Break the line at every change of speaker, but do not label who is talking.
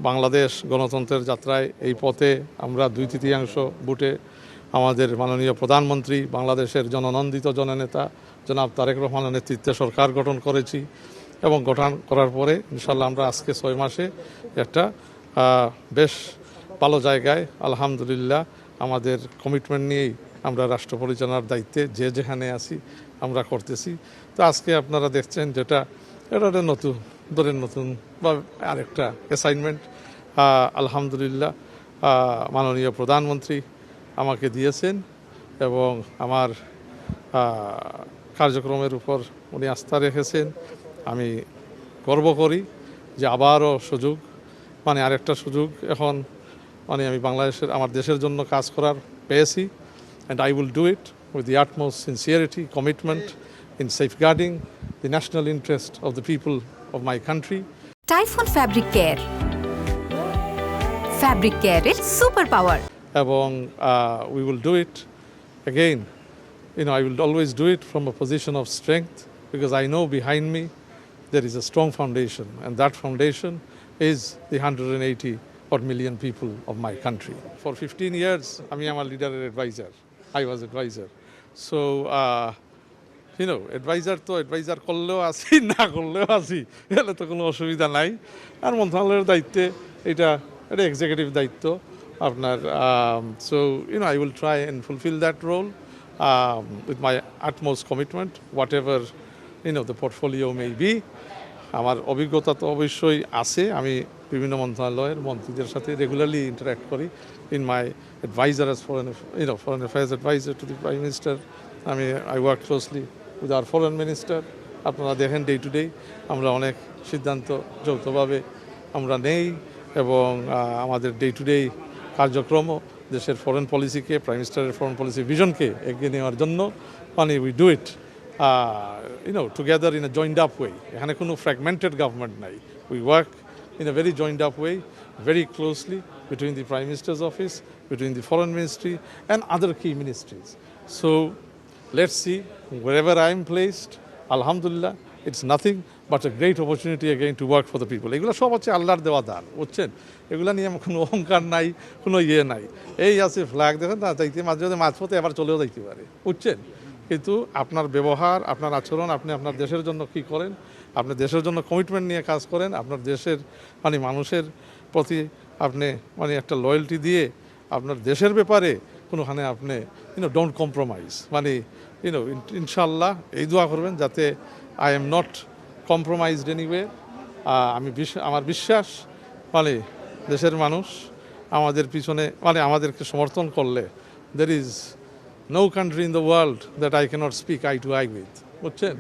বাংলাদেশ গণতন্ত্রের যাত্রায় এই পথে আমরা 2/3 ভোটে আমাদের মাননীয় প্রধানমন্ত্রী, বাংলাদেশের জননন্দিত জননেতা জনাব তারেক রহমানের নেতৃত্বে সরকার গঠন করেছি এবং গঠন করার পরে ইনশাল্লাহ আমরা আজকে 6 মাসে একটা বেশ ভালো জায়গায় আলহামদুলিল্লাহ আমাদের কমিটমেন্ট নিয়েই আমরা রাষ্ট্র পরিচালনার দায়িত্বে যে যেখানে আছি আমরা করতেছি। তো আজকে আপনারা দেখছেন যেটা এটা নতুন বা আরেকটা অ্যাসাইনমেন্ট আলহামদুলিল্লাহ মাননীয় প্রধানমন্ত্রী আমাকে দিয়েছেন এবং আমার কার্যক্রমের উপর উনি আস্থা রেখেছেন। আমি গর্ব করি যে আবারও সুযোগ আরেকটা সুযোগ এখন আমি বাংলাদেশের আমার দেশের জন্য কাজ করার পেয়েছি। And I will do it with the utmost sincerity, commitment in safeguarding the national interest of the people of my country.
Typhoon Fabric Care. Fabric Care is superpower.
এবং we will do it again. I will always do it from a position of strength because I know behind me there is a strong foundation, and that foundation is the 180 odd million people of my country. For 15 years, আমি আমার লিডারের advisor. I was advisor. So, advisor করলেও আছি, না করলেও আছি, এলে তো কোনো অসুবিধা নাই। আর মন্ত্রণালয়ের দায়িত্বে এটা এক্সিকিউটিভ দায়িত্ব আপনার। So, I will try and fulfill that role with my utmost commitment, whatever, the portfolio may be. আমার অভিজ্ঞতা তো অবশ্যই আছে। আমি বিভিন্ন মন্ত্রণালয়ের মন্ত্রীদের সাথে রেগুলারলি ইন্টারাক্ট করি in my advisor as foreign affairs advisor to the prime minister. I work closely with our foreign minister. আপনারা দেখেন ডে টু ডে আমরা অনেক সিদ্ধান্ত যৌথভাবে আমরা নেই এবং আমাদের ডে টু ডে কার্যক্রমও দেশের ফরেন পলিসিকে, প্রাইম মিনিস্টারের ফরেন পলিসি ভিশনকে এগিয়ে নেওয়ার জন্য we do it together in a joined up way. এখানে কোনো fragmented government নাই. We work in a very joined up way, very closely between the Prime Minister's office, between the Foreign Ministry and other key ministries. So let's see, wherever I am placed, alhamdulillah, it's nothing but a great opportunity again to work for the people. এগুলো সব হচ্ছে আল্লাহর দেওয়া দান, বুঝছেন? এগুলো নিয়ে আমার কোনো অহংকার নাই, কোনো নাই। এই আছে ফ্ল্যাগ দেখেন না, চাইতে মাঝে মাঝে মাঝপথে আবার চলেও যাইতে পারে, বুঝছেন? কিন্তু আপনার ব্যবহার, আপনার আচরণ, আপনি আপনার দেশের জন্য কি করেন, আপনি দেশের জন্য কমিটমেন্ট নিয়ে কাজ করেন, আপনার দেশের মানুষের প্রতি আপনি একটা লয়্যালটি দিয়ে আপনার দেশের ব্যাপারে কোনোখানে আপনি ডোন্ট কম্প্রোমাইজ। ইনশাল্লাহ এই দোয়া করবেন যাতে I am not compromised anyway. আমার বিশ্বাস দেশের মানুষ আমাদের পিছনে আমাদেরকে সমর্থন করলে there is no country in the world that I cannot speak eye to eye with. বুঝছেন?